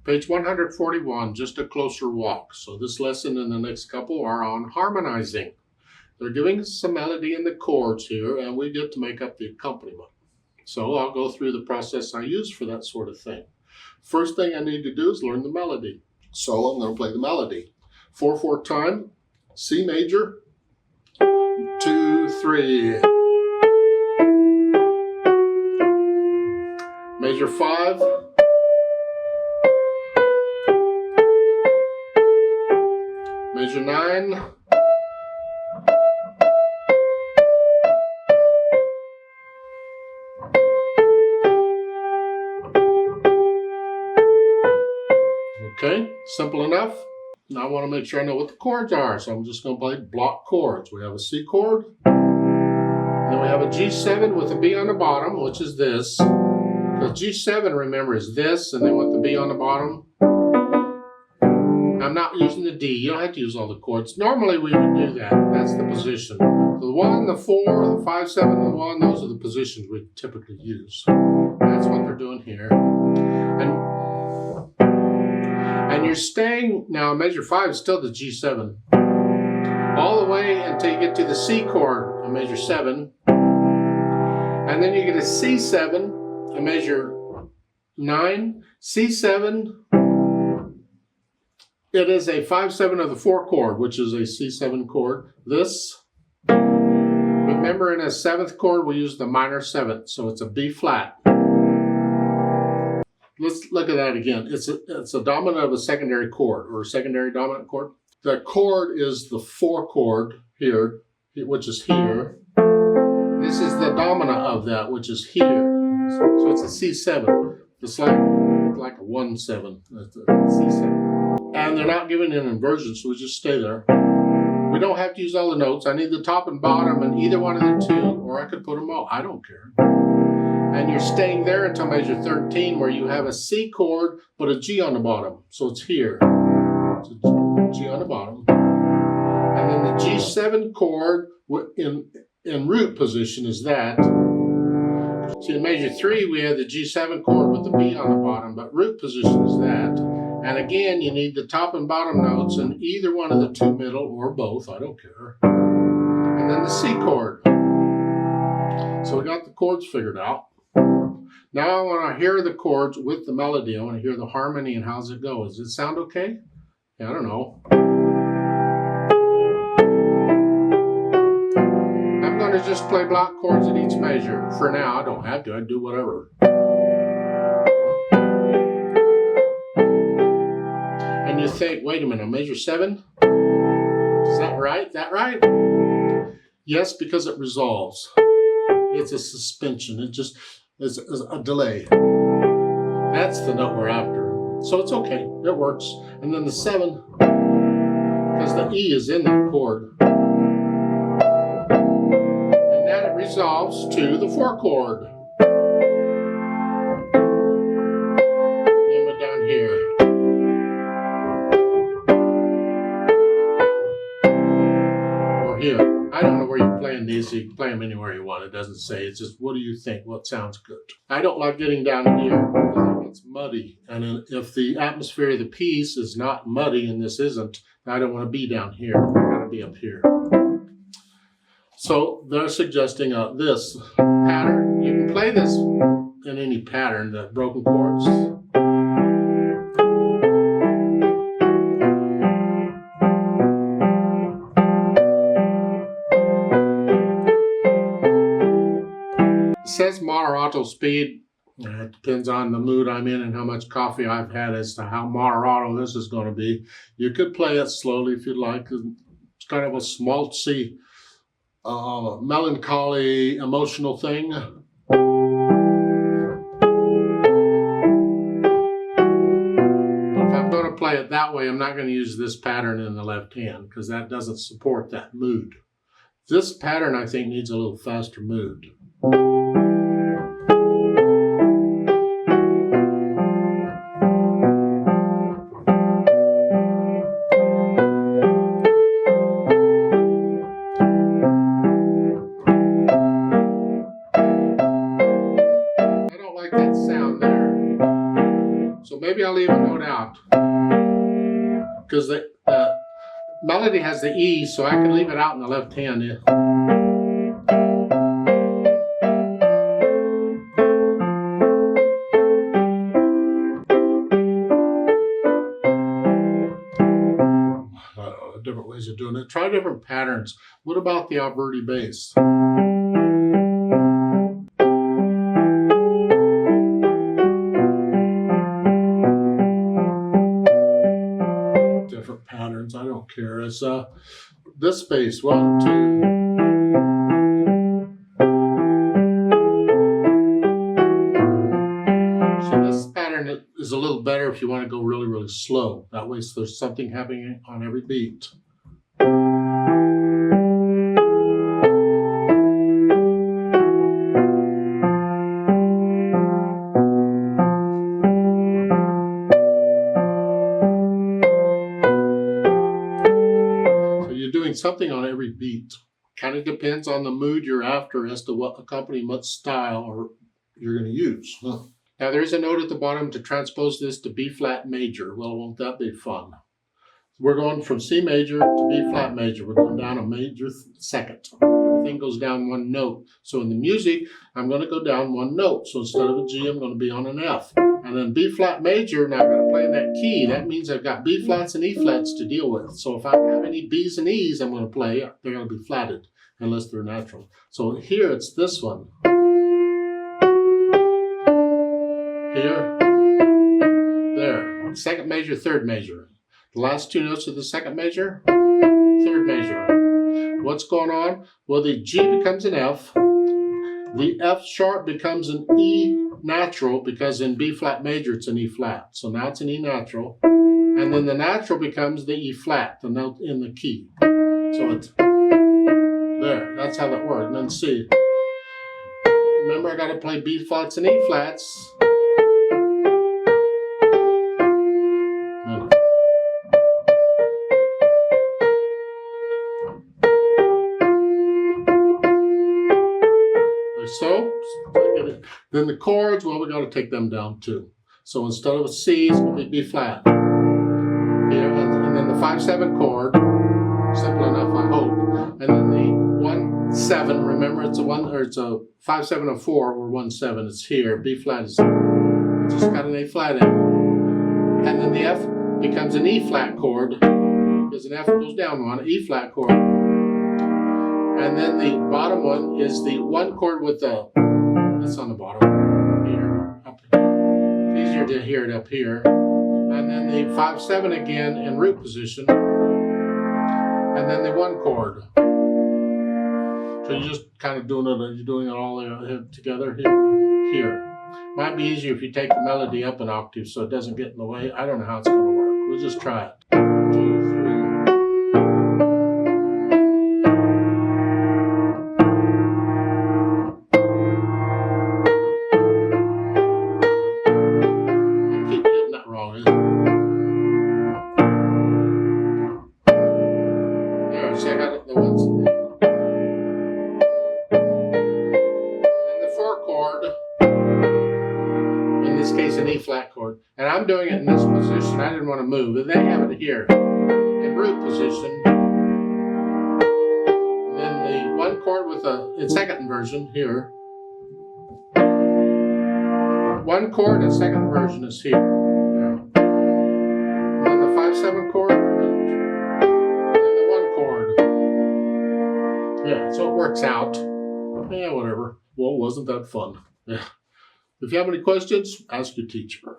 Page 141, just a closer walk. So this lesson and the next couple are on harmonizing. They're giving us some melody in the chords here, and we get to make up the accompaniment. So I'll go through the process I use for that sort of thing. First thing I need to do is learn the melody. So I'm going to play the melody. 4/4 time, C major, 2, 3. Major 5. Major 9. Okay, simple enough. Now I want to make sure I know what the chords are, so I'm just going to play block chords. We have a C chord, then we have a G7 with a B on the bottom, which is this. The G7, remember, is this, and then with the B on the bottom. I'm not using the D. You don't have to use all the chords. Normally we would do that. That's the position. The 1, the 4, the 5, 7, the 1, those are the positions we typically use. That's what they're doing here. And you're staying, now measure 5 is still the G7. All the way until you get to the C chord, a measure 7. And then you get a C7, a measure 9. C7, it is a 5/7 of the 4 chord, which is a C7 chord. This, remember in a 7th chord, we use the minor 7th, so it's a B flat. Let's look at that again. It's a dominant of a secondary chord, or a secondary dominant chord. The chord is the 4 chord here, which is here. This is the dominant of that, which is here. So it's a C7. It's like a 1/7. That's a C7. And they're not given in inversion, so we just stay there. We don't have to use all the notes. I need the top and bottom in either one of the two, or I could put them all. I don't care. And you're staying there until measure 13, where you have a C chord, but a G on the bottom. So it's here. It's a G on the bottom. And then the G7 chord in root position is that. So in measure 3, we have the G7 chord with the B on the bottom, but root position is that. And again, you need the top and bottom notes in either one of the two middle, or both, I don't care. And then the C chord. So we got the chords figured out. Now I want to hear the chords with the melody. I want to hear the harmony and how's it go. Does it sound okay? Yeah, I don't know. I'm going to just play block chords at each measure. For now, I don't have to. I do whatever. And you think, wait a minute, measure 7? Is that right? That right? Yes, because it resolves. It's a suspension. It just is a delay. That's the note we're after. So it's okay. It works. And then the 7, because the E is in that chord. And then it resolves to the 4 chord. Then we're down here. Here. I don't know where you're playing these, so you can play them anywhere you want. It doesn't say. It's just, what do you think? What sounds good? I don't like getting down here because it's muddy. And if the atmosphere of the piece is not muddy, and this isn't, I don't want to be down here. I got to be up here. So they're suggesting this pattern. You can play this in any pattern, the broken chords. It says moderato speed. It depends on the mood I'm in and how much coffee I've had as to how moderato this is going to be. You could play it slowly if you'd like. It's kind of a schmaltzy, melancholy, emotional thing. But if I'm going to play it that way, I'm not going to use this pattern in the left hand because that doesn't support that mood. This pattern, I think, needs a little faster mood. So maybe I'll leave a note out because the melody has the E, so I can leave it out in the left hand. Yeah. Different ways of doing it. Try different patterns. What about the Alberti bass? Different patterns. I don't care. It's this bass. 1, 2. So this pattern is a little better if you want to go really, really slow. That way, so there's something happening on every beat. Doing something on every beat. Kind of depends on the mood you're after as to what accompaniment style or you're going to use. Now there's a note at the bottom to transpose this to B flat major. Well, won't that be fun? We're going from C major to B flat major. We're going down a major second. Everything goes down one note. So in the music, I'm going to go down one note. So instead of a G, I'm going to be on an F. And then B flat major, now I'm going to play in that key. That means I've got B flats and E flats to deal with. So if I have any B's and E's I'm going to play, they're going to be flatted unless they're natural. So here it's this one. Here, there. Second major, third major. The last two notes of the second major, third major. What's going on? Well, the G becomes an F. The F sharp becomes an E natural because in B flat major it's an E flat. So now it's an E natural. And then the natural becomes the E flat, the note in the key. So it's there. That's how that works. And then C. Remember, I got to play B flats and E flats. So, then the chords, well, we got to take them down too. So instead of a C, it's going to be B flat. Here, and then the 5/7 chord, simple enough, I hope. And then the 1/7, remember it's a 5/7 or 4 or 1/7. It's here. B flat is just got an A flat in. And then the F becomes an E flat chord because an F goes down one, E flat chord. And then the bottom one is the one chord with the, that's on the bottom, here, up here. It's easier to hear it up here. And then the 5/7 again in root position. And then the one chord. So you're just kind of doing it, you're doing it all together here. Might be easier if you take the melody up an octave so it doesn't get in the way. I don't know how it's going to work. We'll just try it. 2, 3. Flat chord, and I'm doing it in this position. I didn't want to move, and they have it here in root position. And then the one chord with the second inversion here. One chord and second inversion is here. And then the 5/7 chord and the one chord. Yeah, so it works out. Yeah, whatever. Well, wasn't that fun? Yeah. If you have any questions, ask your teacher.